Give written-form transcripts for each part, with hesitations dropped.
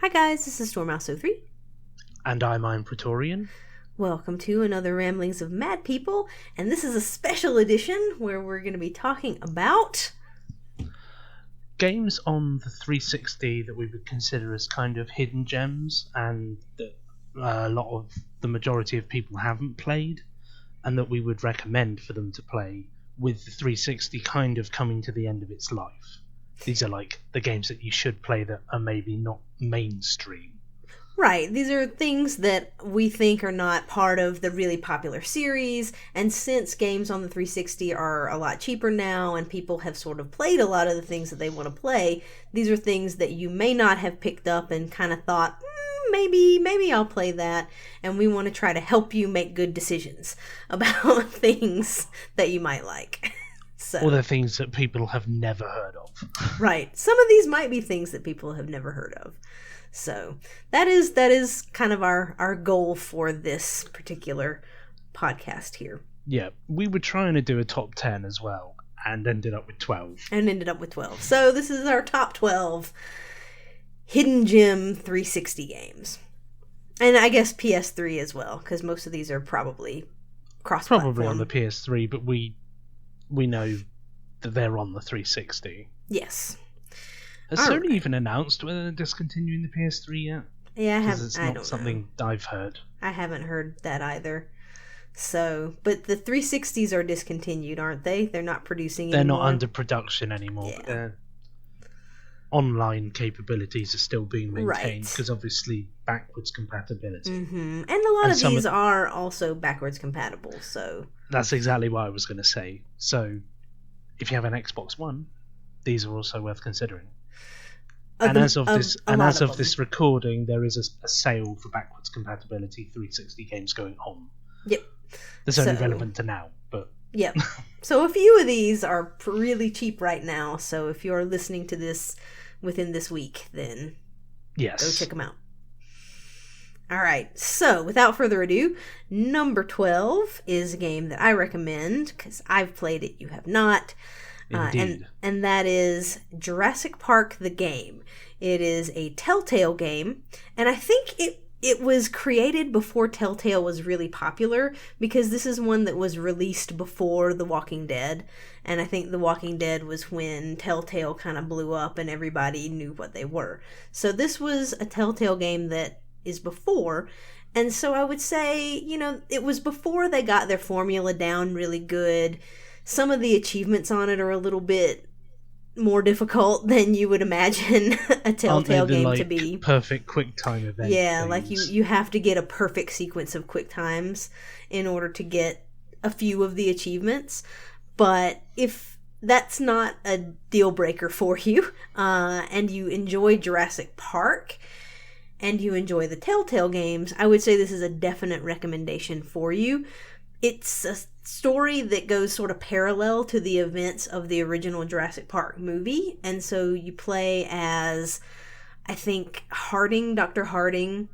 Hi guys, this is Dormouse03. And I'm Iron Praetorian. Welcome to another Ramblings of Mad People, and this is a special edition where we're going to be talking about games on the 360 that we would consider as kind of hidden gems and that the majority of people haven't played, and that we would recommend for them to play with the 360 kind of coming to the end of its life. These are like the games that you should play that are maybe not mainstream. Right, these are things that we think are not part of the really popular series, and since games on the 360 are a lot cheaper now and people have sort of played a lot of the things that they want to play, these are things that you may not have picked up and kind of thought, maybe I'll play that, and we want to try to help you make good decisions about things that you might like. So, or the things that people have never heard of. Right, some of these might be things that people have never heard of. So that is kind of our goal for this particular podcast here. Yeah, we were trying to do a top 10 as well, and ended up with 12. So this is our top 12 hidden gem 360 games. And I guess PS3 as well, because most of these are probably cross-platform. Probably on the PS3, but we know that they're on the 360. Yes. Has Sony even announced whether they're discontinuing the PS3 yet? Yeah, I haven't. It's not something I've heard. I haven't heard that either. So, but the 360s are discontinued, aren't they? They're not producing anymore. They're not under production anymore. Yeah. But their online capabilities are still being maintained because obviously backwards compatibility. Mm-hmm. And a lot of these are also backwards compatible. So that's exactly what I was going to say. So, if you have an Xbox One, these are also worth considering. And as of this recording, there is a sale for backwards compatibility 360 games going on. Yep. That's only relevant to now, but yep. So a few of these are really cheap right now. So if you're listening to this within this week, then yes, go check them out. All right. So without further ado, number 12 is a game that I recommend because I've played it. You have not. Indeed. And that is Jurassic Park the game. It is a Telltale game, and I think it was created before Telltale was really popular, because this is one that was released before The Walking Dead, and I think The Walking Dead was when Telltale kind of blew up and everybody knew what they were. So this was a Telltale game that is before, and so I would say, it was before they got their formula down really good. Some of the achievements on it are a little bit more difficult than you would imagine a Telltale game to be. Perfect quick time event. Yeah, things. like you have to get a perfect sequence of quick times in order to get a few of the achievements. But if that's not a deal breaker for you, and you enjoy Jurassic Park, and you enjoy the Telltale games, I would say this is a definite recommendation for you. It's a story that goes sort of parallel to the events of the original Jurassic Park movie. And so you play as, I think, Dr. Harding,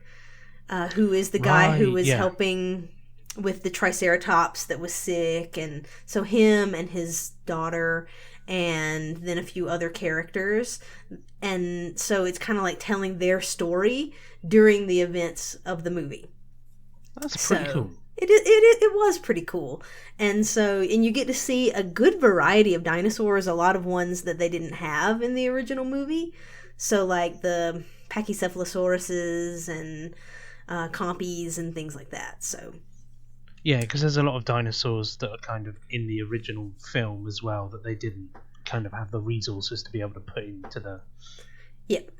who is the guy who was helping with the Triceratops that was sick. And so him and his daughter and then a few other characters. And so it's kind of like telling their story during the events of the movie. That's pretty cool. It was pretty cool. And you get to see a good variety of dinosaurs, a lot of ones that they didn't have in the original movie. So like the Pachycephalosauruses and Compies and things like that. So yeah, because there's a lot of dinosaurs that are kind of in the original film as well that they didn't kind of have the resources to be able to put into the... Yep.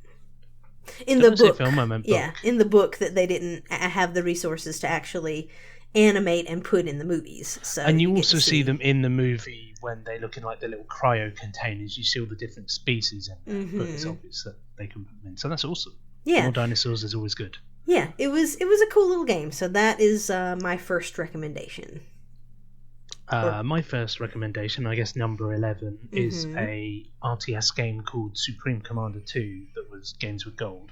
In the book, film, I meant book. Yeah, in the book that they didn't have the resources to actually animate and put in the movies. So and you also see them in the movie when they look in like the little cryo containers. You see all the different species in there, but it's obvious that they can put them in. So that's awesome. Yeah, more dinosaurs is always good. Yeah, it was a cool little game. So that is my first recommendation. My first recommendation, I guess number 11, is a RTS game called Supreme Commander 2 that was Games with Gold.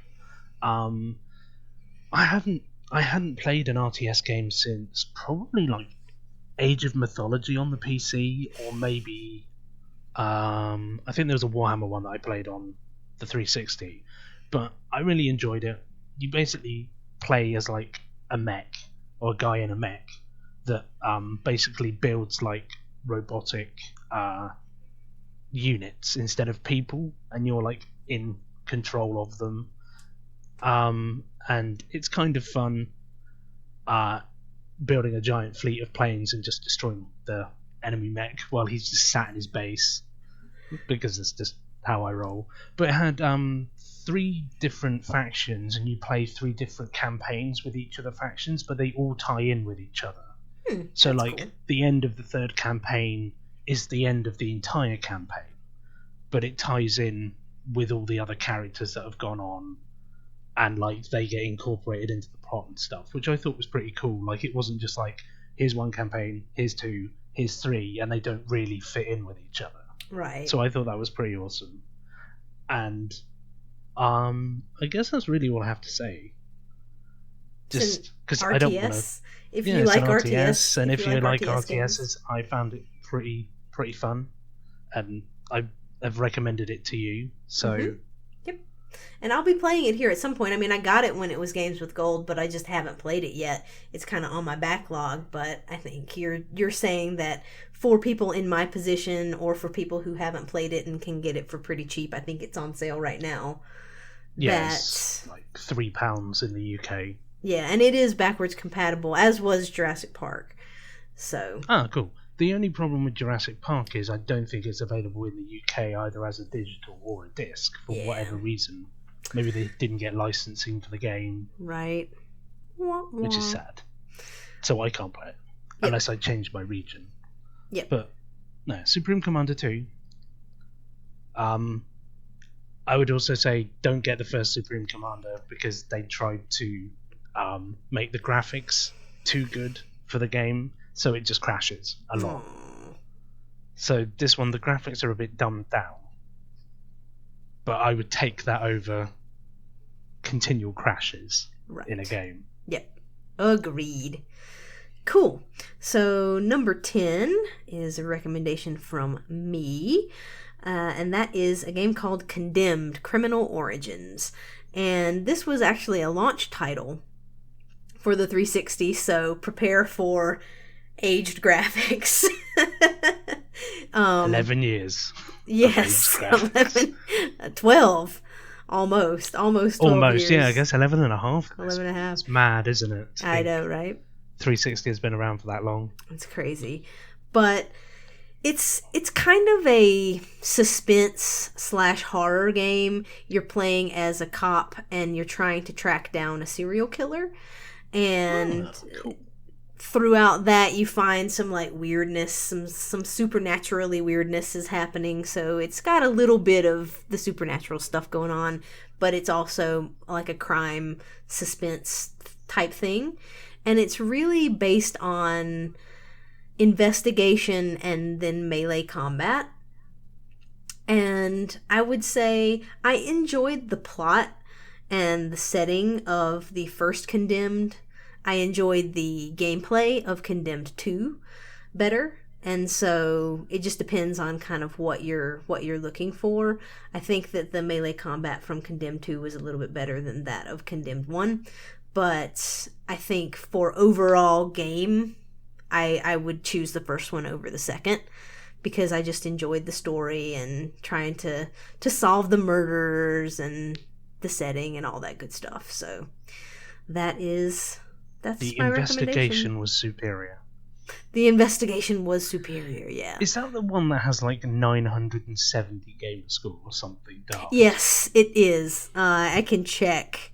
I hadn't played an RTS game since probably like Age of Mythology on the PC, or maybe I think there was a Warhammer one that I played on the 360. but I really enjoyed it. You basically play as like a mech, or a guy in a mech that basically builds like robotic units instead of people, and you're like in control of them. And it's kind of fun building a giant fleet of planes and just destroying the enemy mech while he's just sat in his base, because it's just how I roll. But it had 3 different factions, and you play 3 different campaigns with each of the factions, but they all tie in with each other. So like cool. The end of the 3rd campaign is the end of the entire campaign, but it ties in with all the other characters that have gone on, and like they get incorporated into the plot and stuff, which I thought was pretty cool. Like it wasn't just like, here's 1 campaign, here's 2, here's 3, and they don't really fit in with each other. Right. So I thought that was pretty awesome. And I guess that's really all I have to say. Just because I don't want to. If you like RTS, and if you like RTS RTSs, I found it pretty fun, and I've recommended it to you. So. Yep. And I'll be playing it here at some point. I mean, I got it when it was Games with Gold, but I just haven't played it yet. It's kind of on my backlog, but I think you're saying that for people in my position, or for people who haven't played it and can get it for pretty cheap, I think it's on sale right now. Yes, like £3 in the UK. Yeah, and it is backwards compatible, as was Jurassic Park. So. Ah, cool. The only problem with Jurassic Park is I don't think it's available in the UK either as a digital or a disc for whatever reason. Maybe they didn't get licensing for the game. Right. Which is sad. So I can't play it unless I change my region. Yep. But no, Supreme Commander 2. I would also say don't get the first Supreme Commander, because they tried to make the graphics too good for the game, so it just crashes a lot. So this one, the graphics are a bit dumbed down, but I would take that over continual crashes in a game. Yep, agreed. Cool. So number 10 is a recommendation from me, and that is a game called Condemned: Criminal Origins. And this was actually a launch title for the 360, so prepare for aged graphics. 11 years. Yes, 12. Almost 12 years. Yeah, I guess 11 and a half. 11 and a half. It's mad, isn't it? I know, right? 360 has been around for that long. It's crazy. But it's kind of a suspense/horror game. You're playing as a cop, and you're trying to track down a serial killer. And cool. Throughout that, you find some like weirdness, some supernaturally weirdness is happening. So it's got a little bit of the supernatural stuff going on, but it's also like a crime suspense type thing. And it's really based on investigation and then melee combat. And I would say I enjoyed the plot and the setting of the first Condemned. I enjoyed the gameplay of Condemned 2 better, and so it just depends on kind of what you're looking for. I think that the melee combat from Condemned 2 was a little bit better than that of Condemned 1, but I think for overall game, I would choose the first one over the second, because I just enjoyed the story and trying to solve the murders and the setting and all that good stuff. So that's the my investigation was superior. The investigation was superior, yeah. Is that the one that has like 970 gamer score or something? Dark? Yes, it is. I can check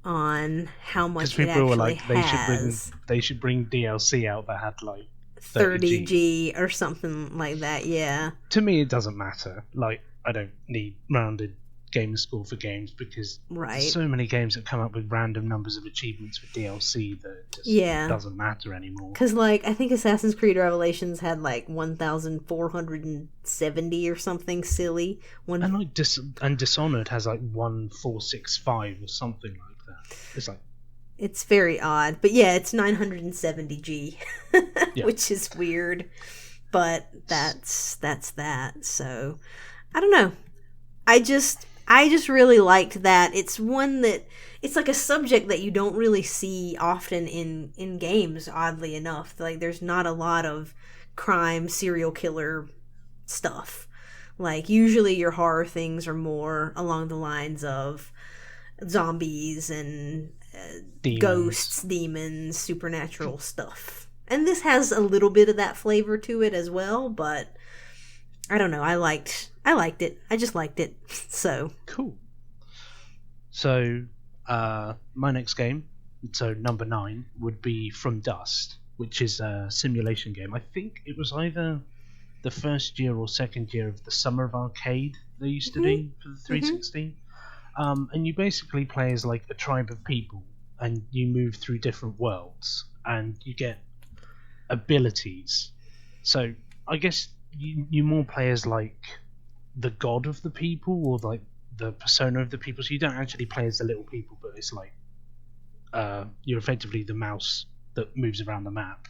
on how much it actually were like, has. They should bring DLC out that had like 30G or something like that, yeah. To me, it doesn't matter. Like, I don't need rounded gamer score for games, because there's so many games that come up with random numbers of achievements for DLC that it just doesn't matter anymore. Because like I think Assassin's Creed Revelations had like 1,470 or something silly. And like Dishonored has like 1,465 or something like that. It's like, it's very odd, but yeah, it's 970G, which is weird. But that's that. So I don't know. I just really liked that. It's one that, it's like a subject that you don't really see often in games, oddly enough. Like, there's not a lot of crime, serial killer stuff. Like, usually your horror things are more along the lines of zombies and ghosts, demons, supernatural stuff. And this has a little bit of that flavor to it as well, but I don't know. I liked it. I just liked it. So cool. So my next game, so number 9, would be From Dust, which is a simulation game. I think it was either the first year or second year of the Summer of Arcade they used to do for the 360. And you basically play as like a tribe of people, and you move through different worlds, and you get abilities. So I guess you more play as like the god of the people, or like the persona of the people. So you don't actually play as the little people, but it's like you're effectively the mouse that moves around the map,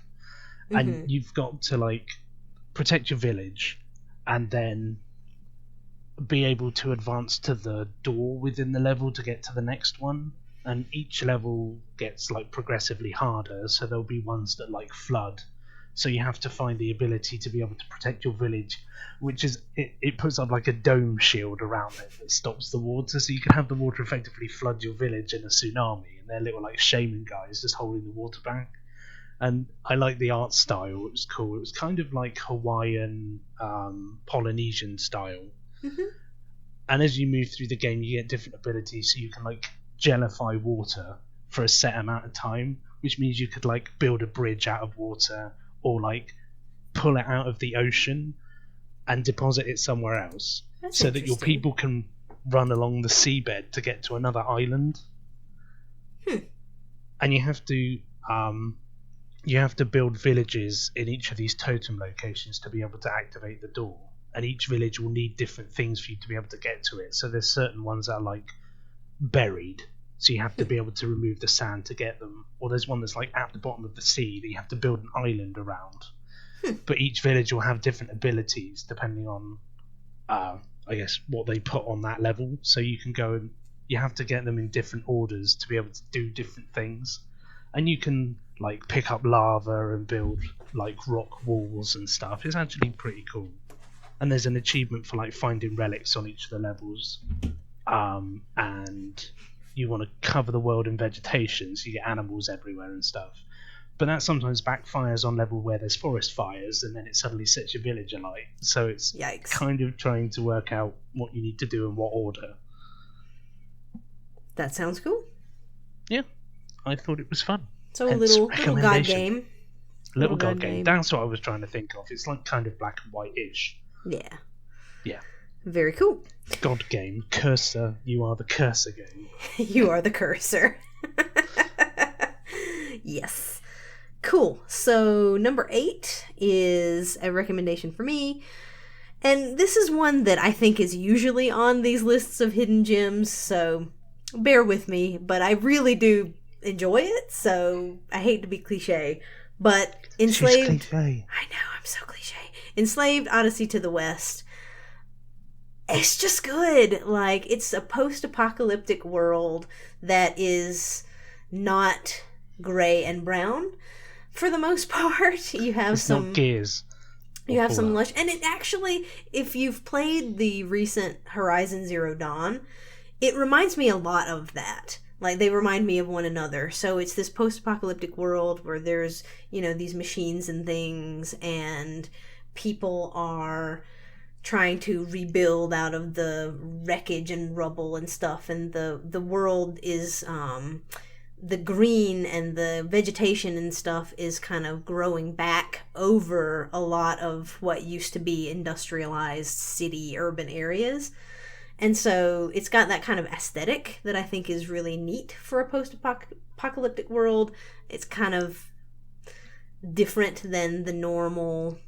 and you've got to like protect your village, and then be able to advance to the door within the level to get to the next one. And each level gets like progressively harder, so there'll be ones that like flood, so you have to find the ability to be able to protect your village, which is it puts up like a dome shield around it that stops the water, so you can have the water effectively flood your village in a tsunami, and they're little like shaman guys just holding the water back. And I like the art style. It was cool. It was kind of like Hawaiian, Polynesian style. And as you move through the game, you get different abilities, so you can like gellify water for a set amount of time, which means you could like build a bridge out of water, or like pull it out of the ocean and deposit it somewhere else. That's so that your people can run along the seabed to get to another island. And you have to build villages in each of these totem locations to be able to activate the door. And each village will need different things for you to be able to get to it. So there's certain ones that are like buried, so you have to be able to remove the sand to get them. Or there's one that's like at the bottom of the sea that you have to build an island around. But each village will have different abilities depending on, I guess, what they put on that level. So you can go and you have to get them in different orders to be able to do different things. And you can like pick up lava and build like rock walls and stuff. It's actually pretty cool. And there's an achievement for like finding relics on each of the levels, and you want to cover the world in vegetation, so you get animals everywhere and stuff. But that sometimes backfires on level where there's forest fires, and then it suddenly sets your village alight. So it's kind of trying to work out what you need to do in what order. That sounds cool. Yeah, I thought it was fun. So a little god game. Little god game. That's what I was trying to think of. It's like kind of black and white-ish. Yeah. Very cool. God game. Cursor. You are the cursor game. You are the cursor. Yes. Cool. So number 8 is a recommendation for me. And this is one that I think is usually on these lists of hidden gems, so bear with me. But I really do enjoy it, so I hate to be cliche. But Enslaved... She's cliche. I know, I'm so cliche. Enslaved Odyssey to the West. It's just good. Like, it's a post-apocalyptic world that is not gray and brown for the most part. You have it's not Gears. You have some lush, and it actually, if you've played the recent Horizon Zero Dawn, it reminds me a lot of that. Like, they remind me of one another. So it's this post-apocalyptic world where there's, these machines and things, and people are trying to rebuild out of the wreckage and rubble and stuff, and the world is the green and the vegetation and stuff is kind of growing back over a lot of what used to be industrialized city urban areas. And so it's got that kind of aesthetic that I think is really neat for a post-apocalyptic world. It's kind of different than the normal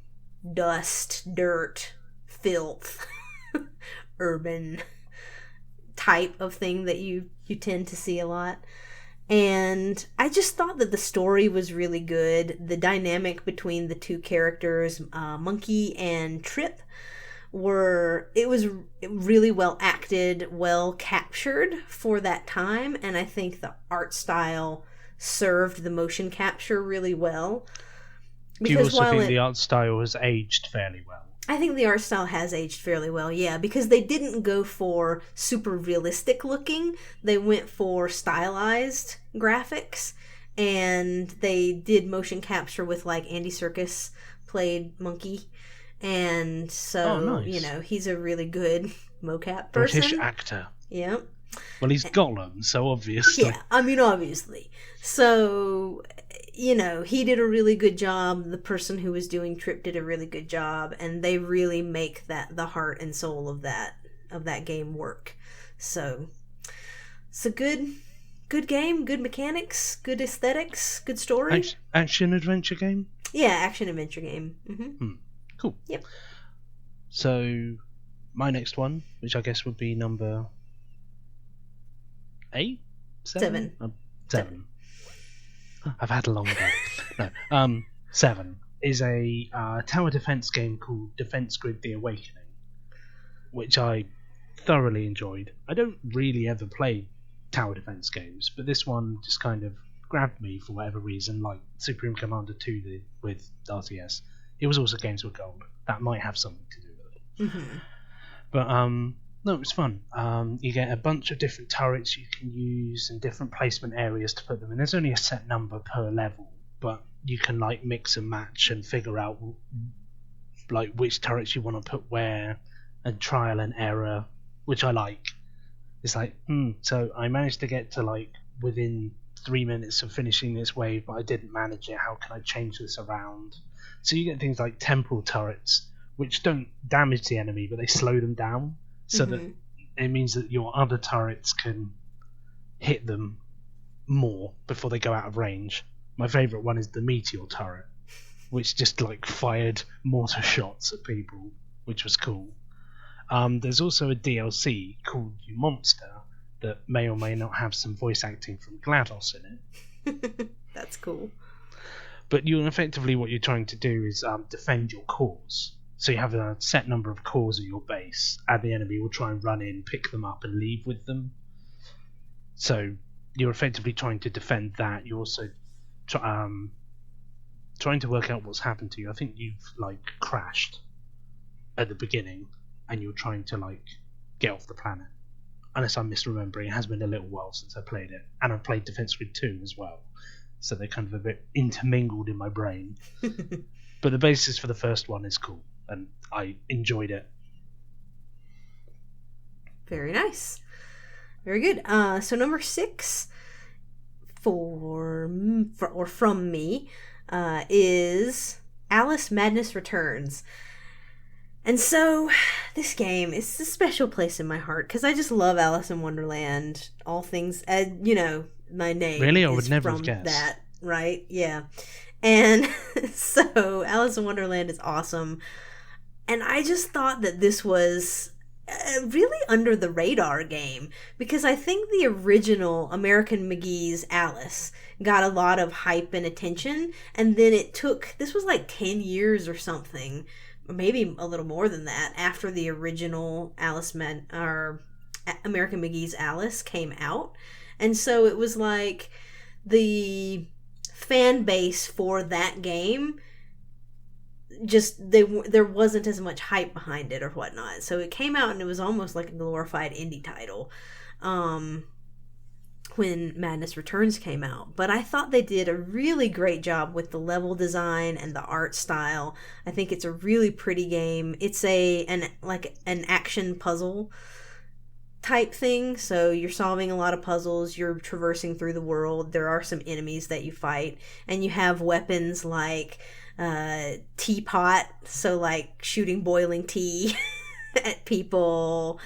dust, dirt, filth, urban type of thing that you tend to see a lot. And I just thought that the story was really good. The dynamic between the two characters, Monkey and Trip, it was really well acted, well captured for that time, and I think the art style served the motion capture really well. Do you also think the art style has aged fairly well? I think the art style has aged fairly well, yeah, because they didn't go for super realistic looking. They went for stylized graphics, and they did motion capture with, like, Andy Serkis played Monkey. And so, nice. You know, he's a really good mocap person. British actor. Yeah. Well, he's Gollum, so obviously. Yeah, I mean, obviously. So, you know, he did a really good job. The person who was doing Trip did a really good job, and they really make that the heart and soul of that game work. So, it's a good game, good mechanics, good aesthetics, good story. Action adventure game? Yeah, action adventure game. Mm-hmm. Cool. Yep. So, my next one, which I guess would be number 8? 7. 7. I've had a long day. No. 7 is a tower defense game called Defense Grid: The Awakening, which I thoroughly enjoyed. I don't really ever play tower defense games, but this one just kind of grabbed me for whatever reason, like Supreme Commander 2 did with RTS. It was also Games with Gold. That might have something to do with it. Mm-hmm. But no, it was fun. You get a bunch of different turrets you can use and different placement areas to put them in. There's only a set number per level, but you can like mix and match and figure out like which turrets you want to put where, and trial and error, which I like. It's like, so I managed to get to like within 3 minutes of finishing this wave, but I didn't manage it. How can I change this around? So you get things like temporal turrets, which don't damage the enemy, but they slow them down, so that it means that your other turrets can hit them more before they go out of range. My favourite one is the meteor turret, which just like fired mortar shots at people, which was cool. There's also a DLC called You Monster that may or may not have some voice acting from GLaDOS in it. That's cool. But effectively what you're trying to do is defend your cores. So you have a set number of cores at your base, and the enemy will try and run in, pick them up, and leave with them. So you're effectively trying to defend that. You're also trying to work out what's happened to you. I think you've like crashed at the beginning, and you're trying to like get off the planet. Unless I'm misremembering, it has been a little while since I played it, and I've played Defense Grid 2 as well. So they're kind of a bit intermingled in my brain. But the basis for the first one is cool, and I enjoyed it. Very nice. Very good. So number 6 from me is Alice Madness Returns. And so this game is a special place in my heart because I just love Alice in Wonderland. All things, you know, my name really? I is would never from have guessed. That, right? Yeah. And so Alice in Wonderland is awesome. And I just thought that this was a really under the radar game because I think the original American McGee's Alice got a lot of hype and attention. And then this was like 10 years or something, or maybe a little more than that, after the original American McGee's Alice came out. And so it was like the fan base for that game, just there wasn't as much hype behind it or whatnot. So it came out and it was almost like a glorified indie title when Madness Returns came out. But I thought they did a really great job with the level design and the art style. I think it's a really pretty game. It's an action puzzle type thing, so you're solving a lot of puzzles, you're traversing through the world, there are some enemies that you fight, and you have weapons like teapot, so like shooting boiling tea at people.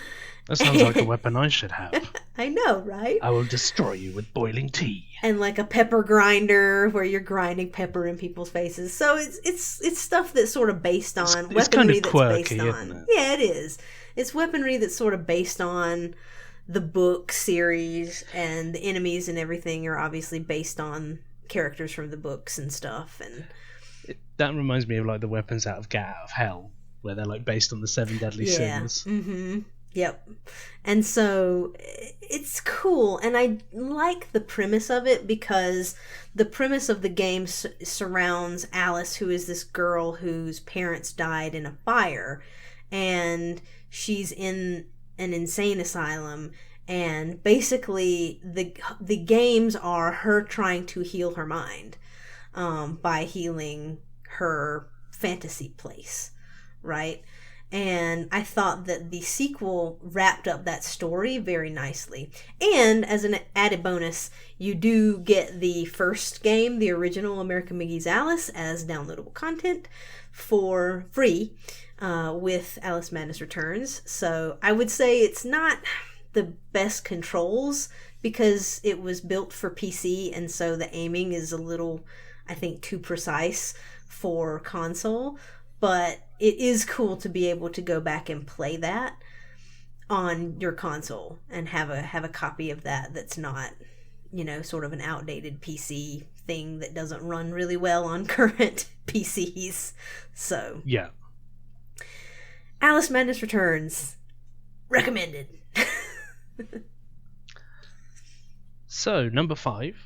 That sounds like a weapon I should have. I know, right? I will destroy you with boiling tea. And like a pepper grinder where you're grinding pepper in people's faces. So it's stuff that's sort of based on weaponry it's kind of that's quirky, based on. isn't it? Yeah, it is. It's weaponry that's sort of based on the book series, and the enemies and everything are obviously based on characters from the books and stuff. And that reminds me of like the weapons out of Get Out of Hell, where they're like based on the 7 deadly sins. Mm-hmm. Yep. And so it's cool, and I like the premise of it because the premise of the game surrounds Alice, who is this girl whose parents died in a fire, and she's in an insane asylum, and basically the games are her trying to heal her mind by healing her fantasy place, right? And I thought that the sequel wrapped up that story very nicely. And as an added bonus, you do get the first game, the original American McGee's Alice, as downloadable content for free with Alice Madness Returns. So I would say it's not the best controls because it was built for PC, and so the aiming is a little, I think, too precise for console. But it is cool to be able to go back and play that on your console and have a copy of that that's not, sort of an outdated PC thing that doesn't run really well on current PCs. So yeah, Alice Madness Returns, recommended. So number 5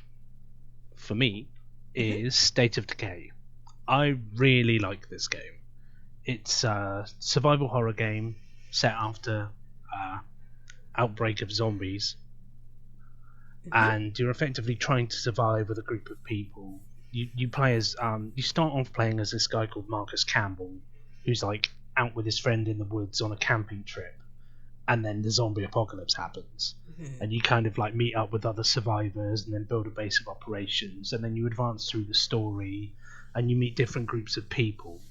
for me is State of Decay. I really like this game. It's a survival horror game set after outbreak of zombies, and you're effectively trying to survive with a group of people. You play as you start off playing as this guy called Marcus Campbell, who's like out with his friend in the woods on a camping trip, and then the zombie apocalypse happens, and you kind of like meet up with other survivors and then build a base of operations, and then you advance through the story and you meet different groups of people.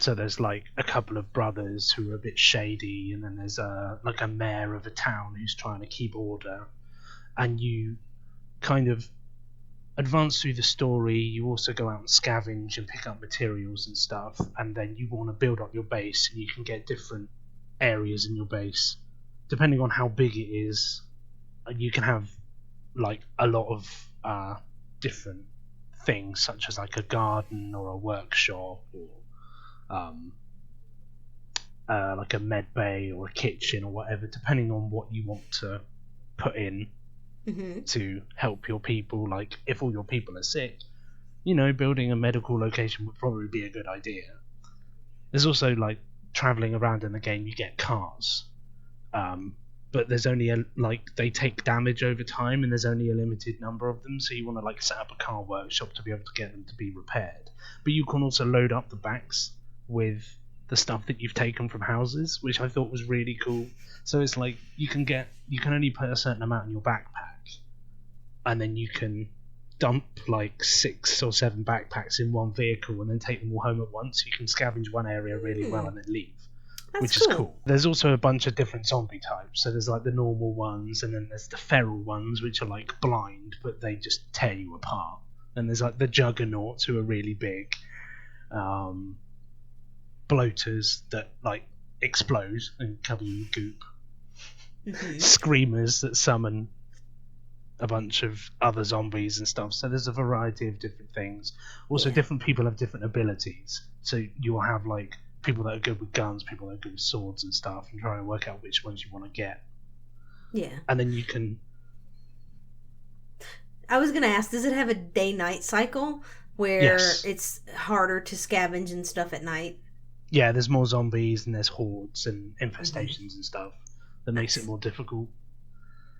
So there's like a couple of brothers who are a bit shady, and then there's like a mayor of a town who's trying to keep order, and you kind of advance through the story. You also go out and scavenge and pick up materials and stuff, and then you want to build up your base, and you can get different areas in your base depending on how big it is. You can have like a lot of different things, such as like a garden or a workshop, or like a med bay or a kitchen or whatever, depending on what you want to put in to help your people. Like if all your people are sick, building a medical location would probably be a good idea. There's also like traveling around in the game, you get cars, but there's only they take damage over time, and there's only a limited number of them, so you want to like set up a car workshop to be able to get them to be repaired. But you can also load up the backs with the stuff that you've taken from houses, which I thought was really cool. So it's like you can only put a certain amount in your backpack, and then you can dump like 6 or 7 backpacks in one vehicle and then take them all home at once. You can scavenge one area really well and then leave. Which is cool. There's also a bunch of different zombie types. So there's like the normal ones, and then there's the feral ones, which are like blind, but they just tear you apart. And there's like the juggernauts, who are really big. Bloaters that like explode and cover you in goop. Screamers that summon a bunch of other zombies and stuff. So there's a variety of different things. Also, different people have different abilities. So you'll have like people that are good with guns, people that are good with swords and stuff, and try and work out which ones you want to get. Yeah. And then you can... I was going to ask, does it have a day-night cycle where it's harder to scavenge and stuff at night? Yeah, there's more zombies and there's hordes and infestations and stuff that makes it more difficult.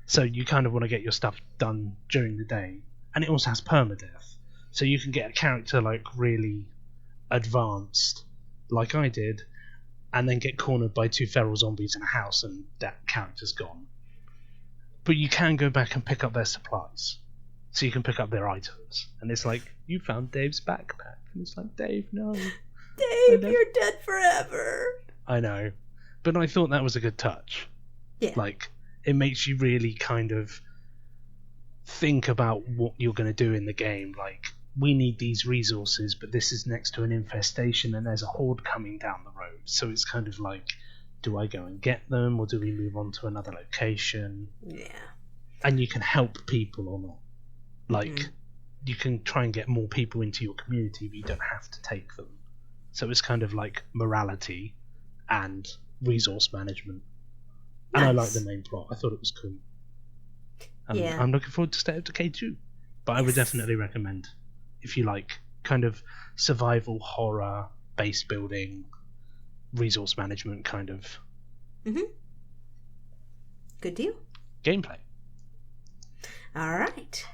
So you kind of want to get your stuff done during the day. And it also has permadeath. So you can get a character like really advanced, like I did, and then get cornered by 2 feral zombies in a house and that character's gone. But you can go back and pick up their supplies. So you can pick up their items. And it's like, you found Dave's backpack. And it's like, Dave, no. Dave, you're dead forever. I know. But I thought that was a good touch. Yeah. Like, it makes you really kind of think about what you're going to do in the game. Like, we need these resources, but this is next to an infestation and there's a horde coming down the road. So it's kind of like, do I go and get them, or do we move on to another location? Yeah. And you can help people or not. Like, you can try and get more people into your community, but you don't have to take them. So it's kind of like morality and resource management. And I like Nice. the main plot. I thought it was cool. Yeah. I'm looking forward to State of Decay 2. But I would definitely recommend, if you like kind of survival horror, base building, resource management kind of Good deal. gameplay. All right.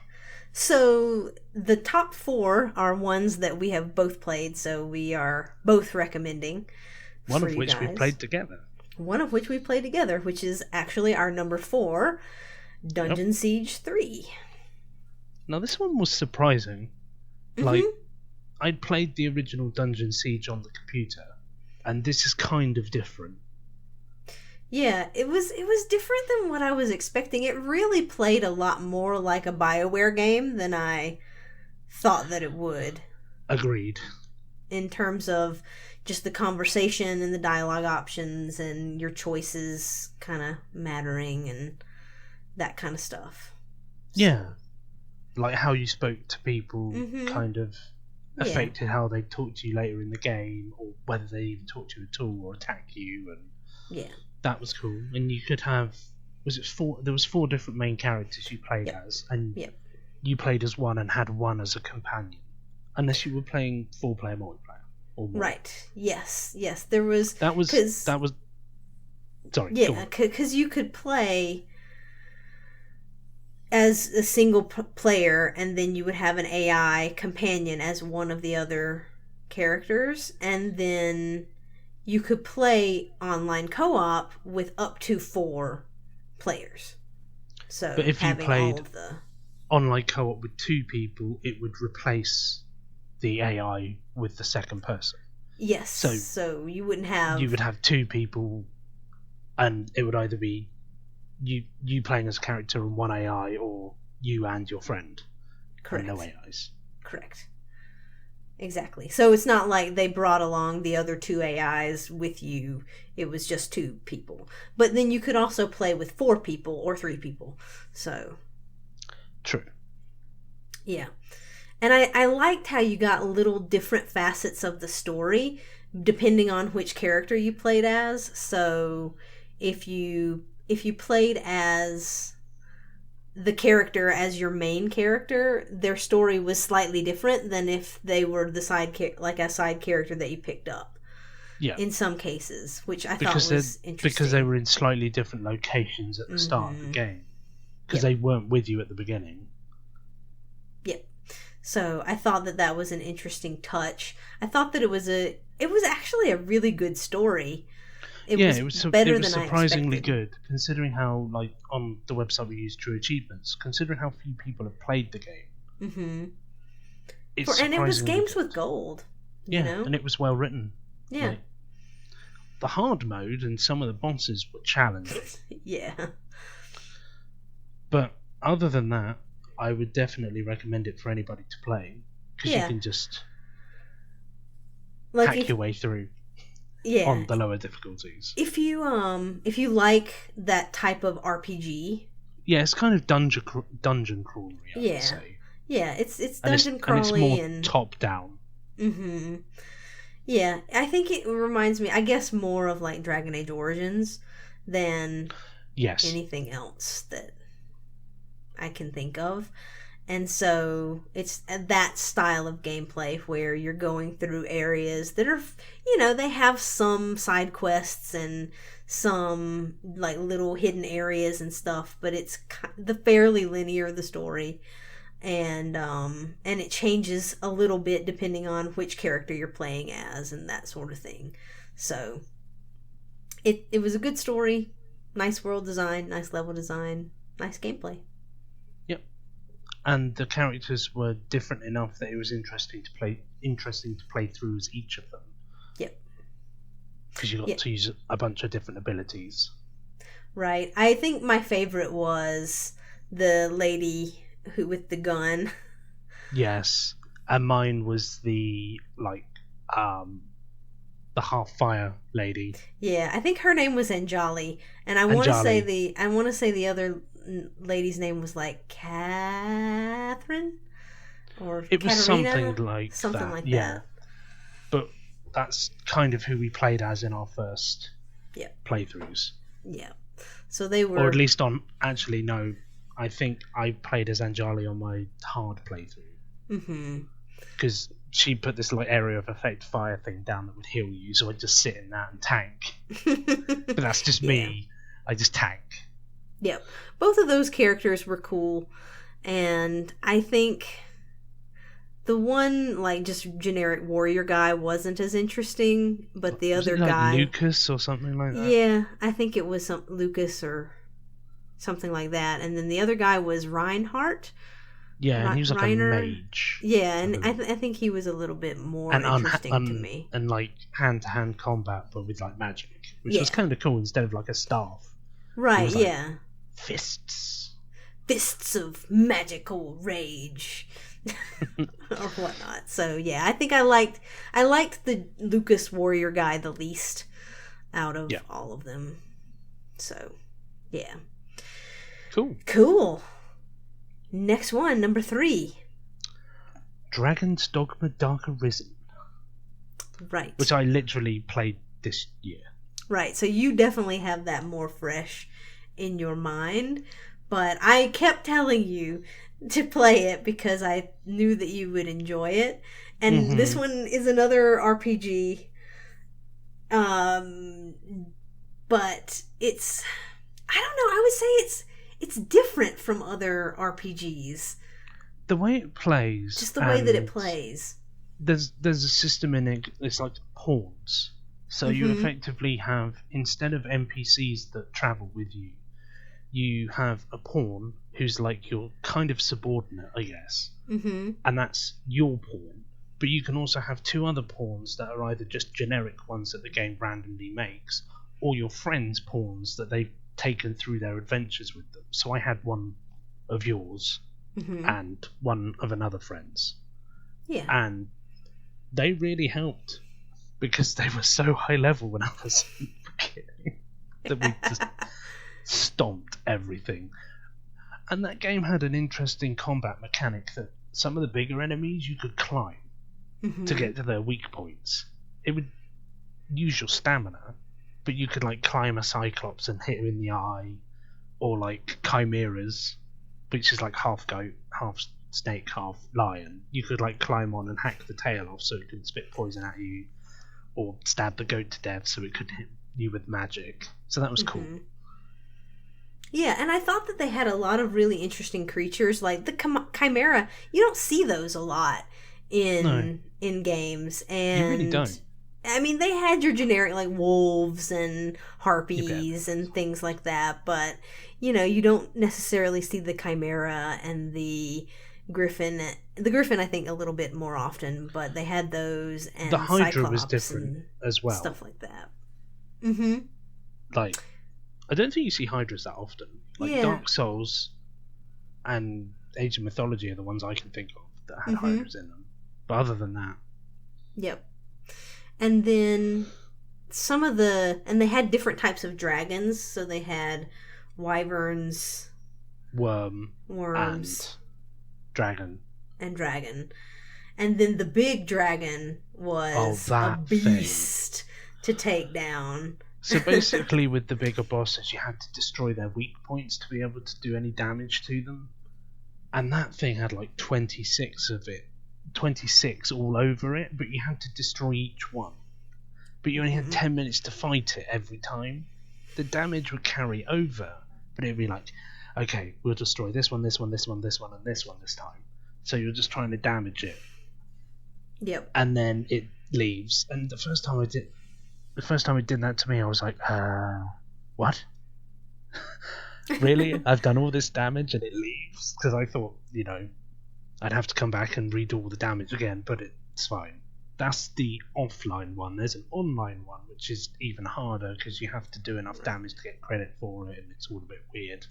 So the top 4 are ones that we have both played, so we are both recommending. One for of you which we guys. played together. One of which we played together, which is actually our number 4, Dungeon Siege 3. Now this one was surprising. Like, I'd played the original Dungeon Siege on the computer, and this is kind of different. Yeah, it was different than what I was expecting. It really played a lot more like a BioWare game than I thought that it would. Agreed. In terms of just the conversation and the dialogue options and your choices kind of mattering and that kind of stuff. Yeah. Like how you spoke to people kind of affected Yeah. how they talk to you later in the game, or whether they even talk to you at all or attack you, and Yeah. that was cool. And you could have, there was 4 different main characters you played as, and you played as one and had one as a companion, unless you were playing 4-player multiplayer or more. Right. Yes. There was That was sorry. Yeah, because you could play as a single player, and then you would have an AI companion as one of the other characters, and then you could play online co-op with up to 4 players. So, but if you having played all of the online co-op with 2 people, it would replace the AI with the second person. Yes. So you wouldn't have. You would have 2 people, and it would either be you playing as a character and one AI, or you and your friend. Correct. And no AIs. Correct. Exactly. So it's not like they brought along the other 2 AIs with you. It was just 2 people. But then you could also play with 4 people or 3 people. So. True. Yeah. And I liked how you got little different facets of the story depending on which character you played as. So if you played as the character as your main character, their story was slightly different than if they were the a side character that you picked up. Yeah. In some cases, which I thought was interesting. Because they were in slightly different locations at the start of the game. Because they weren't with you at the beginning. Yep. So I thought that was an interesting touch. I thought that it was actually a really good story. It was surprisingly expected. good, considering how, like, on the website we use True Achievements, considering how few people have played the game. Mm-hmm. And it was games with gold. Yeah, you know? and it was well written. Yeah. Like, the hard mode and some of the bosses were challenging. Yeah. But other than that, I would definitely recommend it for anybody to play, because you can just hack your way through. Yeah. On the lower difficulties. If you like that type of RPG. Yeah, it's kind of dungeon crawlery, I would say. Yeah, it's dungeon crawlery and it's more top down. Mm-hmm. Yeah, I think it reminds me, I guess, more of like Dragon Age Origins than anything else that I can think of. And so it's that style of gameplay where you're going through areas that are, they have some side quests and some like little hidden areas and stuff, but it's the fairly linear, the story. And it changes a little bit depending on which character you're playing as and that sort of thing. So it was a good story, nice world design, nice level design, nice gameplay. And the characters were different enough that it was interesting to play through as each of them. Yep. Because you got to use a bunch of different abilities. Right. I think my favorite was the lady with the gun. Yes. And mine was the half fire lady. Yeah, I think her name was Anjali, and I want to say the other lady's name was like Catherine, or it was Katarina? something like that. Yeah. But that's kind of who we played as in our first playthroughs. Yeah. So they were... Or at least on... Actually, no. I think I played as Anjali on my hard playthrough. Mm-hmm. Because she put this like area of effect fire thing down that would heal you, so I'd just sit in that and tank. But that's just me. I just tank. Yep. Both of those characters were cool. And I think the one, like, just generic warrior guy wasn't as interesting, but the other guy... Lucas or something like that? Yeah, I think it was Lucas or something like that. And then the other guy was Reinhardt. Yeah, and he was like Reiner. A mage. Yeah, and I think he was a little bit more interesting to me. And like hand-to-hand combat, but with like magic, which was kind of cool instead of like a staff. Right, like, yeah. Fists of magical rage. Or whatnot. So yeah, I think I liked the Lucas warrior guy the least out of all of them. So yeah. Cool. Next one, number 3. Dragon's Dogma Dark Arisen. Right. Which I literally played this year. Right, so you definitely have that more fresh in your mind. But I kept telling you to play it because I knew that you would enjoy it. And this one is another RPG. But it's... I don't know, I would say it's different from other RPGs. The way it plays. Just the way that it plays. There's a system in it, it's like pawns. So you effectively have, instead of NPCs that travel with you, you have a pawn who's like your kind of subordinate, I guess. Mm-hmm. And that's your pawn. But you can also have 2 other pawns that are either just generic ones that the game randomly makes, or your friends' pawns that they've taken through their adventures with them. So I had one of yours and one of another friend's. Yeah. And they really helped because they were so high level when I was beginning that we just stomped everything. And that game had an interesting combat mechanic that some of the bigger enemies you could climb to get to their weak points. It would use your stamina, but you could like climb a Cyclops and hit him in the eye, or like chimeras, which is like half goat, half snake, half lion. You could like climb on and hack the tail off so it could spit poison at you, or stab the goat to death so it could hit you with magic. So that was cool. Yeah, and I thought that they had a lot of really interesting creatures, like the chimera. You don't see those a lot in games, and you really don't. I mean, they had your generic, like, wolves and harpies and things like that, but, you know, you don't necessarily see the chimera and the griffin. The griffin, I think, a little bit more often, but they had those, and the Hydra Cyclops was different as well. Stuff like that. Mm-hmm. Like, I don't think you see Hydras that often. Like, Dark Souls and Age of Mythology are the ones I can think of that had Hydras in them. But other than that... Yep. And then and they had different types of dragons. So they had wyverns, worms, and dragon. And then the big dragon was a beast to take down. So basically with the bigger bosses, you had to destroy their weak points to be able to do any damage to them. And that thing had like 26 of it. 26 all over it, but you had to destroy each one. But you only had 10 minutes to fight it every time. The damage would carry over, but it'd be like, okay, we'll destroy this one, this one, this one, this one, and this one this time. So you're just trying to damage it. Yep. And then it leaves. And the first time it did that to me, I was like, what? Really? I've done all this damage and it leaves? Because I thought, you know, I'd have to come back and redo all the damage again, but it's fine. That's the offline one. There's an online one, which is even harder because you have to do enough damage to get credit for it, and it's all a bit weird.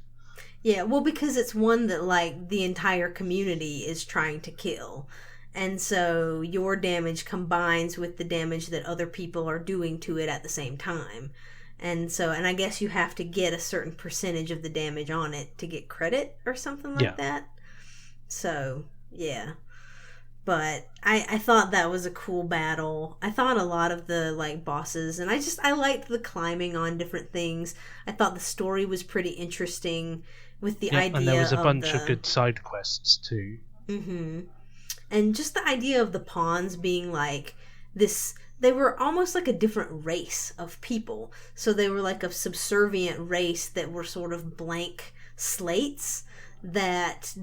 Yeah, well, because it's one that, like, the entire community is trying to kill. And so your damage combines with the damage that other people are doing to it at the same time. And I guess you have to get a certain percentage of the damage on it to get credit or something like that. So, yeah. But I thought that was a cool battle. I thought a lot of the like bosses, and I liked the climbing on different things. I thought the story was pretty interesting with the idea, and there was a bunch of of good side quests too. Mm-hmm. And just the idea of the pawns being like this, they were almost like a different race of people. So they were like a subservient race that were sort of blank slates that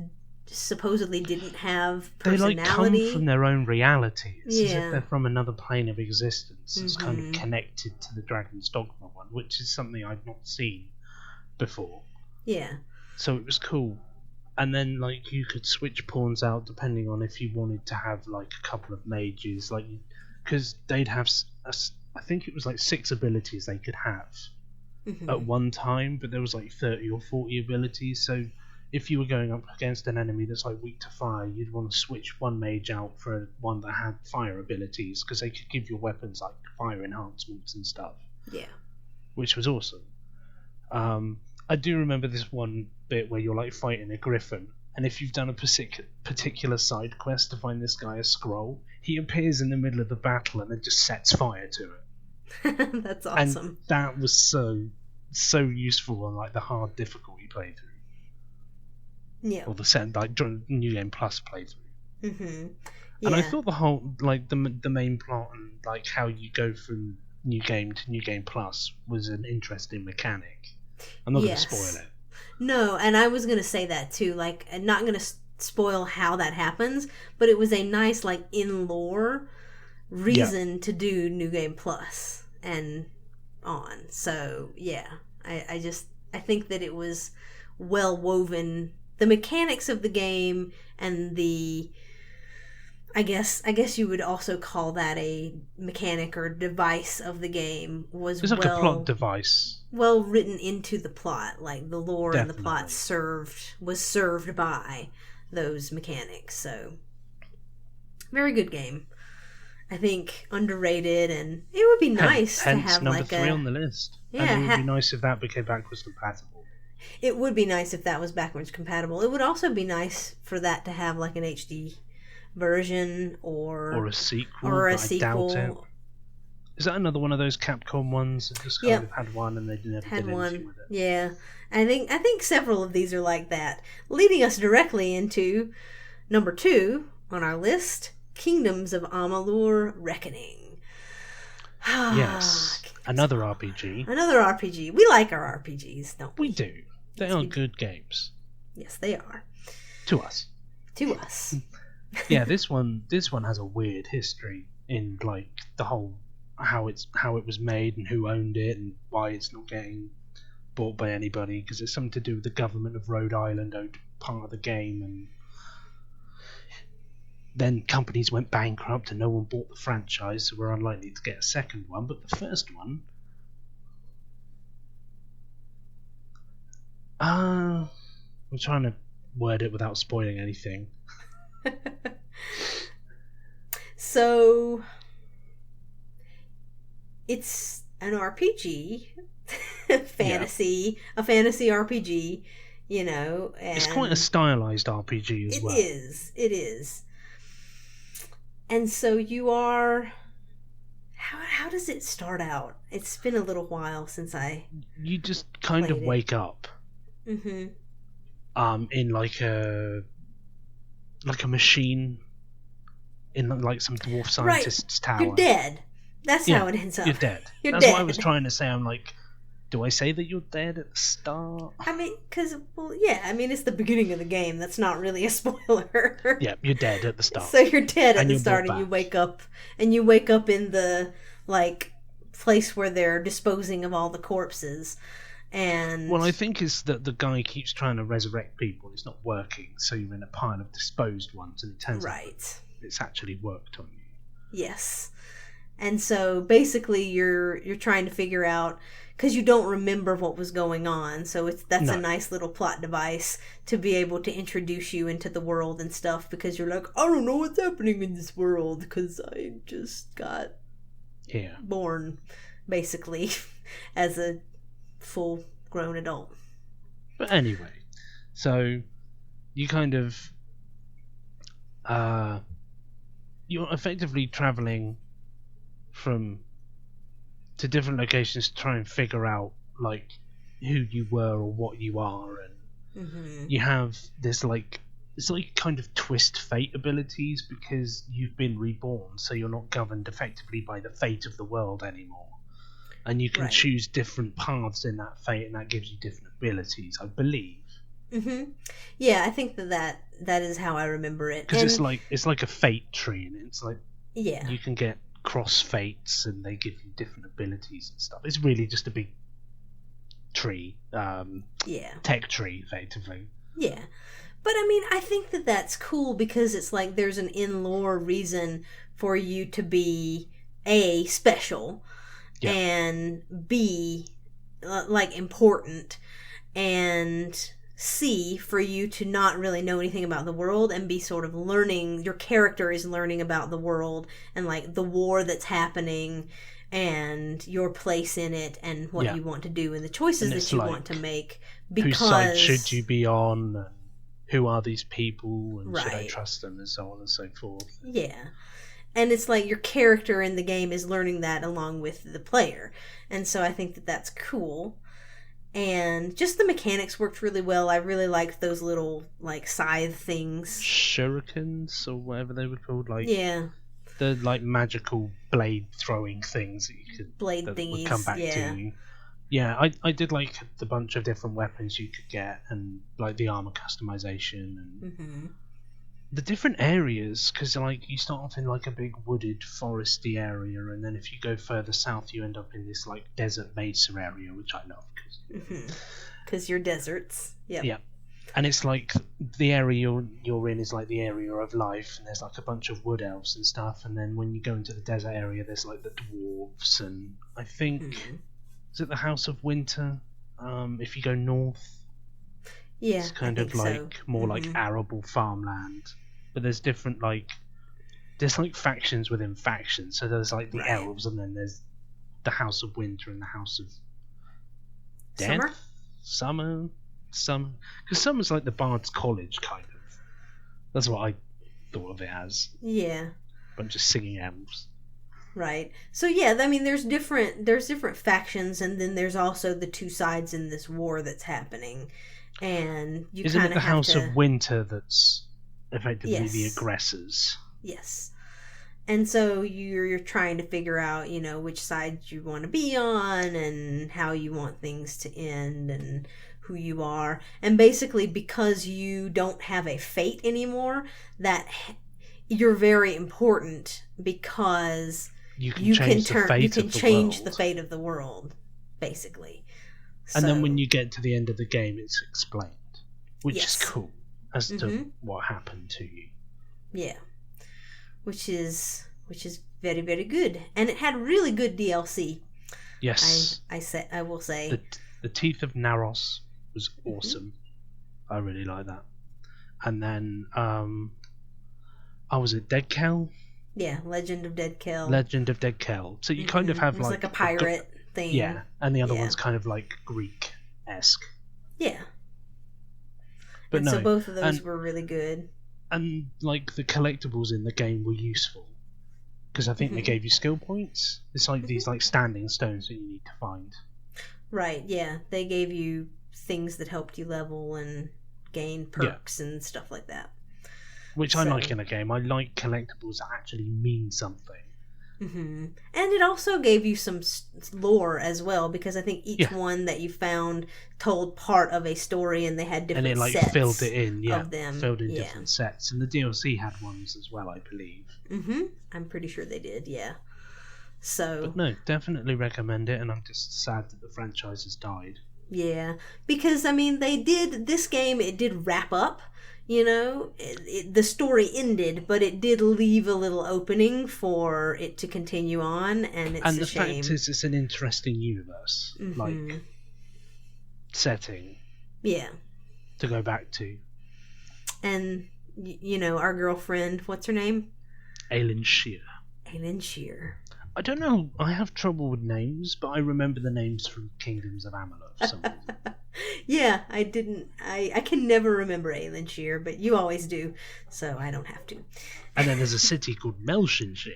supposedly didn't have personality. They like come from their own reality. It's as if they're from another plane of existence. It's kind of connected to the Dragon's Dogma one, which is something I've not seen before. Yeah. So it was cool. And then like you could switch pawns out depending on if you wanted to have like a couple of mages, like because they'd have I think it was like 6 abilities they could have at one time, but there was like 30 or 40 abilities. So if you were going up against an enemy that's like weak to fire, you'd want to switch one mage out for one that had fire abilities, because they could give your weapons like fire enhancements and stuff. Yeah. Which was awesome. I do remember this one bit where you're like fighting a griffin, and if you've done a particular side quest to find this guy a scroll, he appears in the middle of the battle and then just sets fire to it. That's awesome. And that was so useful on like the hard difficulty playthrough. Yeah. Or the New Game Plus playthrough. Mm-hmm. Yeah. And I thought the whole like the main plot and like how you go from New Game to New Game Plus was an interesting mechanic. I'm not going to spoil it. No, and I was going to say that too. Like, I'm not going to spoil how that happens, but it was a nice like in lore reason to do New Game Plus and on. So yeah, I think that it was well woven. The mechanics of the game and the, I guess you would also call that a mechanic or device of the game was like a plot device. Well written into the plot, like the lore and the plot was served by those mechanics. So very good game. I think underrated, and it would be nice to have number like 3 on the list. Yeah, and it would be nice if that became backwards compatible. It would be nice if that was backwards compatible. It would also be nice for that to have like an HD version or a sequel. I doubt it. Is that another one of those Capcom ones that just kind of had one and they never did anything with it? Yeah. I think several of these are like that. Leading us directly into number 2 on our list, Kingdoms of Amalur Reckoning. Yes. Another RPG. Another RPG. We like our RPGs, don't we? We do. They are good games. Yes, they are. To us. To us. Yeah, this one has a weird history in like the whole how it was made and who owned it and why it's not getting bought by anybody, because it's something to do with the government of Rhode Island owned part of the game, and then companies went bankrupt and no one bought the franchise, so we're unlikely to get a second one. But the first one, I'm trying to word it without spoiling anything. So it's an RPG, a fantasy RPG, you know. And it's quite a stylized RPG as well. It is. And so you are. How does it start out? It's been a little while since You just kind of wake up. Mm-hmm. In like a machine in like some dwarf scientist's tower. You're dead. That's how it ends up. You're dead. That's what I was trying to say. I'm like, do I say that you're dead at the start? I mean, it's the beginning of the game. That's not really a spoiler. Yeah, you're dead at the start. So you're dead at the start, and you wake up in the like place where they're disposing of all the corpses. And well, I think is that the guy keeps trying to resurrect people. It's not working, so you're in a pile of disposed ones, and it turns out it's actually worked on you. Yes, and so basically you're trying to figure out, because you don't remember what was going on. So that's a nice little plot device to be able to introduce you into the world and stuff, because you're like, I don't know what's happening in this world because I just got born, basically, as a full-grown adult. But anyway, so you kind of you're effectively traveling to different locations to try and figure out like who you were or what you are, and you have this like it's like kind of twist fate abilities because you've been reborn, so you're not governed effectively by the fate of the world anymore, and you can choose different paths in that fate, and that gives you different abilities, I believe. Yeah, I think that is how I remember it. Because it's like a fate tree, and it's like yeah, you can get cross fates, and they give you different abilities and stuff. It's really just a big tree, tech tree, effectively. Yeah, but I mean, I think that that's cool because it's like there's an in-lore reason for you to be A, special, and B, like important, and C, for you to not really know anything about the world and be sort of learning, your character is learning about the world and like the war that's happening and your place in it and what you want to do and the choices that you want to make. Because whose side should you be on, and who are these people, and should I trust them, and so on and so forth. Yeah. And it's like your character in the game is learning that along with the player. And so I think that that's cool. And just the mechanics worked really well. I really liked those little like scythe things, shurikens or whatever they were called, like the like magical blade throwing things that you could thingies would come back to you. Yeah, I did like the bunch of different weapons you could get, and like the armor customization and the different areas, because like you start off in like a big wooded foresty area, and then if you go further south you end up in this like desert mesa area, which I love because you're deserts. Yeah, and it's like the area you're in is like the area of life, and there's like a bunch of wood elves and stuff, and then when you go into the desert area there's like the dwarves, and I think is it the House of Winter, if you go north. It's kind of like more like arable farmland. But there's different there's factions within factions. So there's like the elves, and then there's the House of Winter and the House of Death? Summer. Because summer's like the Bard's College, kind of. That's what I thought of it as. Yeah. Bunch of singing elves. Right. So yeah, I mean there's different factions, and then there's also the two sides in this war that's happening. And you Isn't it the House of Winter that's effectively the aggressors? Yes. And so you're trying to figure out, which side you want to be on and how you want things to end and who you are. And basically because you don't have a fate anymore, that you're very important because you can change the fate of the world, basically. And then when you get to the end of the game, it's explained, which is cool as to what happened to you. Yeah, which is very, very good, and it had really good DLC. Yes, I will say the Teeth of Naros was awesome. I really like that. And then, was it Dead Kell? Yeah, Legend of Dead Kell. So you kind of have like a pirate thing. Yeah, and the other one's kind of like Greek-esque. Yeah. But so both of those were really good. And like the collectibles in the game were useful because I think they gave you skill points. It's like these like standing stones that you need to find. Right. Yeah, they gave you things that helped you level and gain perks and stuff like that. Which I like in a game. I like collectibles that actually mean something. And it also gave you some lore as well, because I think each one that you found told part of a story, and they had different sets. And it filled it in, of them. Filled in different sets. And the DLC had ones as well, I believe. I'm pretty sure they did, yeah. So, but no, definitely recommend it, and I'm just sad that the franchise has died. Yeah, because I mean, this game, it did wrap up. The story ended, but it did leave a little opening for it to continue on, and it's a shame. And the fact is, it's an interesting universe, setting. Yeah. To go back to. And, our girlfriend, what's her name? Ailyn Shear. I don't know. I have trouble with names, but I remember the names from Kingdoms of Amalur for some reason. Yeah, I didn't. I can never remember Aelinshire, but you always do, so I don't have to. And then there's a city called Melshinshire.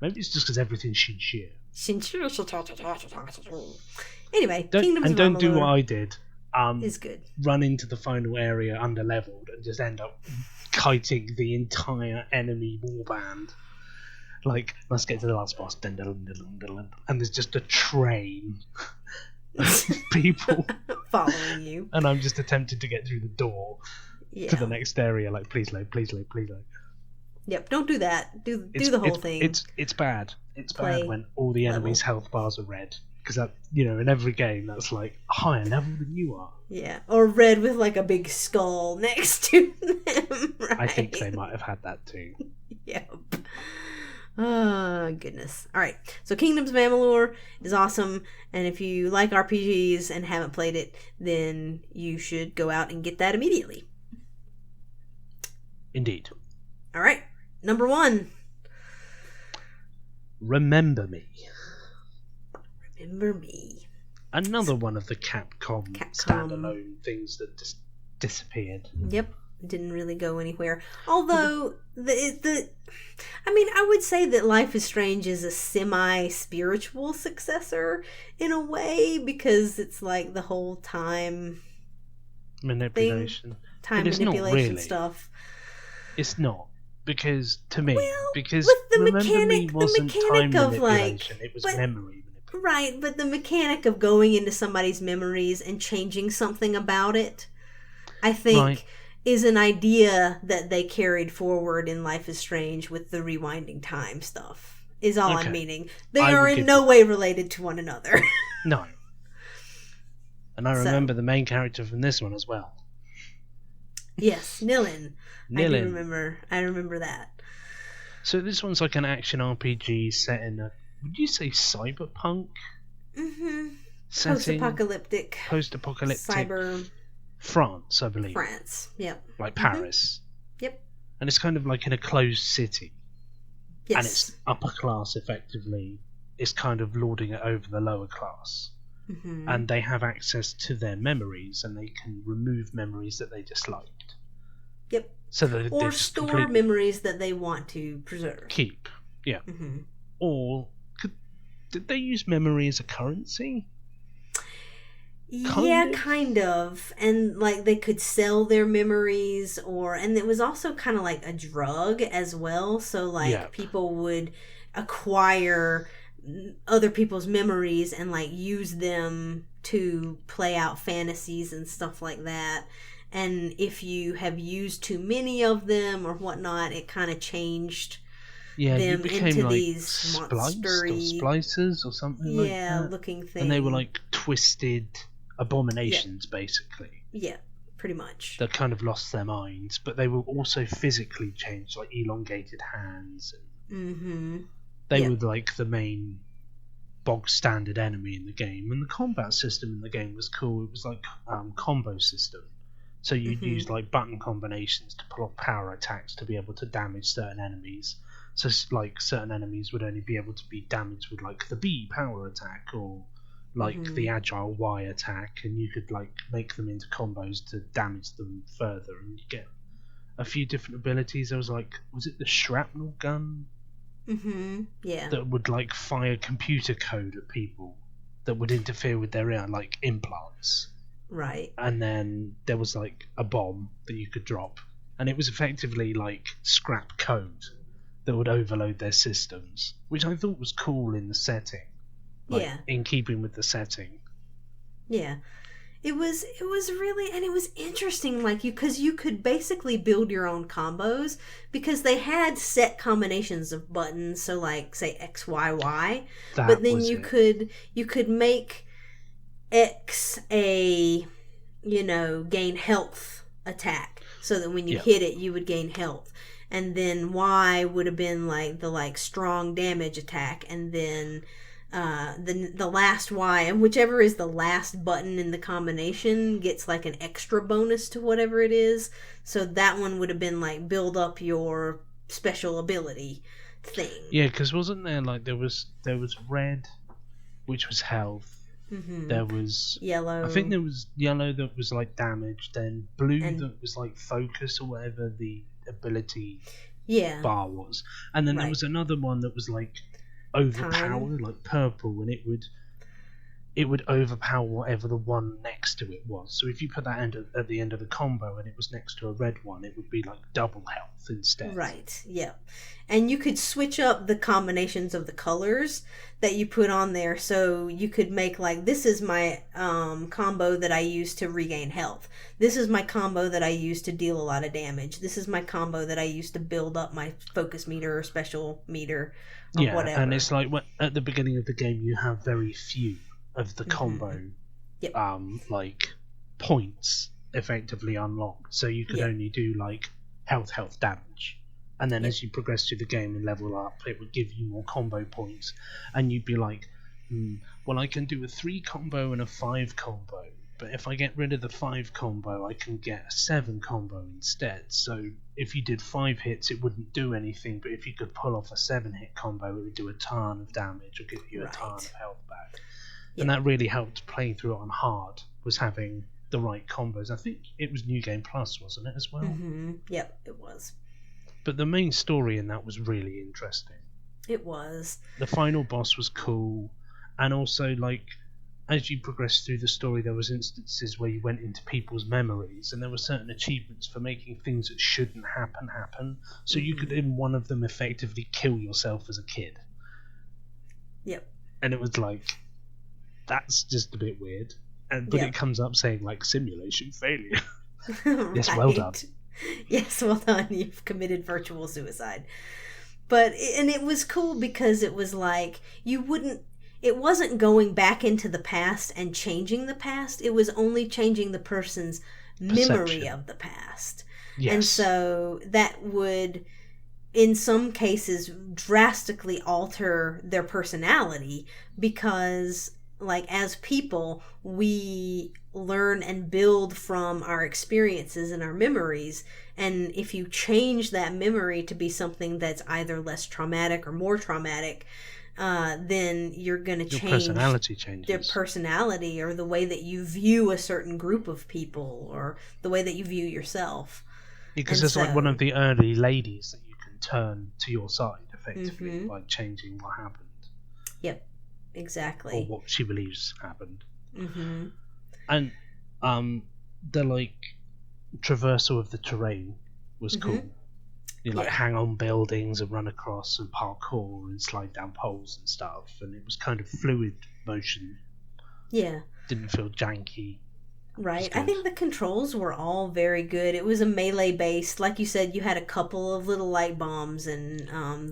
Maybe it's just because everything's Shinshire. Anyway, don't do what I did. Is good. Run into the final area under-leveled and just end up kiting the entire enemy warband. Like, let's get to the last boss. And there's just a train of people following you. And I'm just attempting to get through the door to the next area. Like, please load. Yep, don't do that. Do the whole thing. It's bad. It's bad when all the enemies' health bars are red. Because that, in every game, that's like a higher level than you are. Yeah, or red with like a big skull next to them. Right? I think they might have had that too. Yep. Oh, goodness. All right. So Kingdoms of Amalur is awesome. And if you like RPGs and haven't played it, then you should go out and get that immediately. Indeed. All right. Number 1. Remember Me. Remember Me. Another one of the Capcom standalone things that just disappeared. Yep. Didn't really go anywhere. Although, I would say that Life is Strange is a semi-spiritual successor in a way, because it's like the whole time manipulation. Manipulation stuff. It's not. Because, to me, with the mechanic wasn't time of manipulation, it was memory manipulation. Right, but the mechanic of going into somebody's memories and changing something about it, I think, is an idea that they carried forward in Life is Strange with the rewinding time stuff, is all I'm meaning. They are in no way related to one another. No. And I remember the main character from this one as well. Yes, Nilin. I remember that. So this one's like an action RPG set in a, would you say cyberpunk? Mm-hmm. Setting? Post-apocalyptic. Cyber. France, I believe. France, yep. Like Paris. Yep. And it's kind of like in a closed city. Yes. And it's upper class, effectively. It's kind of lording it over the lower class. Mm-hmm. And they have access to their memories, and they can remove memories that they disliked. Yep. So that or store memories that they want to preserve. Keep, yeah. Mm-hmm. Or did they use memory as a currency? Kind of. And like they could sell their memories, and it was also kind of like a drug as well. So like people would acquire other people's memories and like use them to play out fantasies and stuff like that. And if you have used too many of them or whatnot, it kind of changed them into like these monstery splicers or something like that. Looking things. And they were like twisted abominations, basically. Yeah, pretty much. That kind of lost their minds, but they were also physically changed, like elongated hands. And they were like the main bog standard enemy in the game. And the combat system in the game was cool. It was like combo system. So you'd use like button combinations to pull off power attacks to be able to damage certain enemies. So like certain enemies would only be able to be damaged with like the B power attack or like the agile Y attack, and you could like make them into combos to damage them further, and you get a few different abilities. There was like, was it the shrapnel gun? Yeah. That would like fire computer code at people that would interfere with their like implants. Right. And then there was like a bomb that you could drop, and it was effectively like scrap code that would overload their systems, which I thought was cool in the setting. Like, in keeping with the setting. Yeah. It was really, and it was interesting, like because you could basically build your own combos because they had set combinations of buttons, so like say X, Y, Y, but then you could make X a gain health attack, so that when you hit it you would gain health, and then Y would have been like the strong damage attack, and then the last Y, and whichever is the last button in the combination gets like an extra bonus to whatever it is. So that one would have been like build up your special ability thing. Yeah, because wasn't there like there was red, which was health. There was yellow. I think there was yellow that was like damage. Then blue And- that was like focus or whatever the ability bar was. And then there was another one that was like overpower, like purple, and it would overpower whatever the one next to it was. So if you put that at the end of the combo and it was next to a red one, it would be like double health instead. Right, yeah. And you could switch up the combinations of the colors that you put on there. So you could make like, this is my combo that I use to regain health. This is my combo that I use to deal a lot of damage. This is my combo that I use to build up my focus meter or special meter or whatever. And it's like at the beginning of the game you have very few of the combo like points effectively unlocked, so you could only do like health damage, and then as you progress through the game and level up, it would give you more combo points, and you'd be like, well, I can do a 3 combo and a 5 combo, but if I get rid of the 5 combo I can get a 7 combo instead. So if you did 5 hits it wouldn't do anything, but if you could pull off a 7-hit combo it would do a ton of damage or give you a ton of health back. And that really helped playing through it on hard, was having the right combos. I think it was New Game Plus, wasn't it, as well? Yep, it was. But the main story in that was really interesting. It was. The final boss was cool, and also, like, as you progressed through the story, there was instances where you went into people's memories, and there were certain achievements for making things that shouldn't happen. So you could, in one of them, effectively kill yourself as a kid. Yep. And it was like, that's just a bit weird. But it comes up saying like simulation failure. Yes, well done. Yes, well done. You've committed virtual suicide. But and it was cool because it was like it wasn't going back into the past and changing the past. It was only changing the person's memory of the past. Yes. And so that would, in some cases, drastically alter their personality, because like as people we learn and build from our experiences and our memories, and if you change that memory to be something that's either less traumatic or more traumatic, then you're going to change personality changes. Their personality, or the way that you view a certain group of people, or the way that you view yourself. Because there's like one of the early ladies that you can turn to your side effectively by changing what happened. Yep. Exactly. Or what she believes happened. And the like traversal of the terrain was cool. You like hang on buildings and run across and parkour and slide down poles and stuff, and it was kind of fluid motion. Yeah. Didn't feel janky. Right. I think the controls were all very good. It was a melee based. Like you said, you had a couple of little light bombs and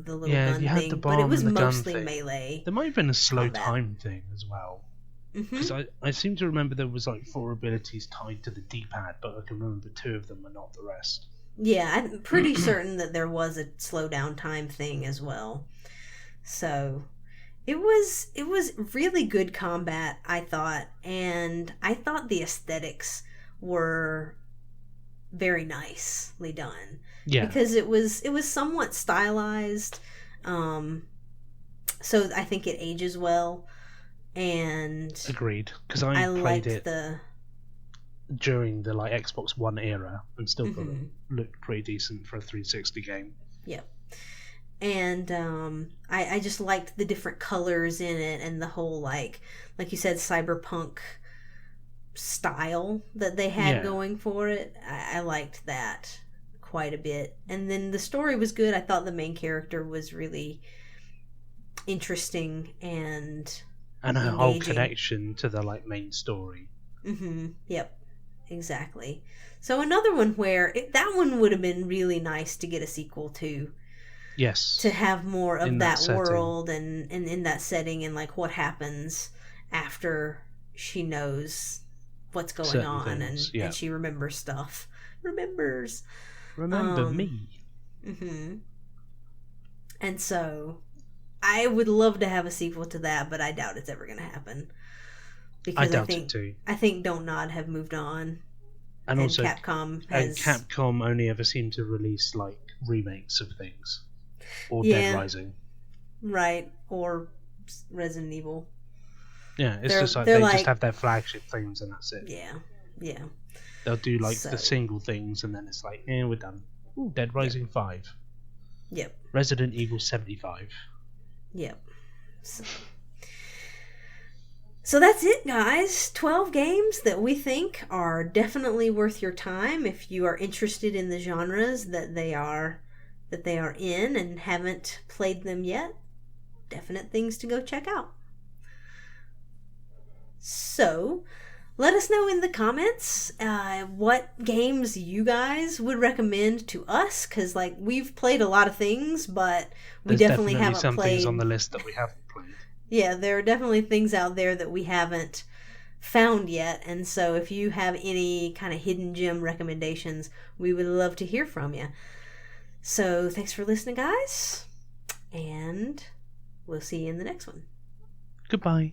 the little gun you had thing, the bomb, but it was and the mostly gun melee. There might have been a slow time thing as well. Because I seem to remember there was like 4 abilities tied to the D-pad, but I can remember 2 of them and not the rest. Yeah, I'm pretty certain that there was a slow down time thing as well. So it was really good combat, I thought, and I thought the aesthetics were very nicely done. Yeah, because it was somewhat stylized, so I think it ages well. And agreed, because I played it during the like Xbox One era and still thought it looked pretty decent for a 360 game. Yep. And I just liked the different colors in it, and the whole like you said, cyberpunk style that they had going for it. I liked that quite a bit. And then the story was good. I thought the main character was really interesting and her whole connection to the like main story. Yep. Exactly. So another one where that one would have been really nice to get a sequel to. Yes. To have more of that world and in that setting, and like what happens after she knows what's going on and she remembers stuff. Remember me. And so I would love to have a sequel to that, but I doubt it's ever going to happen. Because I think it too. I think Don't Nod have moved on. And also Capcom only ever seem to release like remakes of things. or Yeah. Dead Rising. Right, or Resident Evil. Yeah, it's They're- just like they're they like- just have their flagship things and that's it. Yeah. They'll do like So- the single things and then it's like, we're done. Ooh, Dead Rising 5. Yep. Resident Evil 75. Yep. So that's it, guys. 12 games that we think are definitely worth your time if you are interested in the genres that they are in and haven't played them yet. Definite things to go check out. So, let us know in the comments what games you guys would recommend to us, because like we've played a lot of things, but we There's definitely haven't some played. things on the list that we haven't played. Yeah, there are definitely things out there that we haven't found yet, and so if you have any kind of hidden gem recommendations, we would love to hear from you. So thanks for listening, guys, and we'll see you in the next one. Goodbye.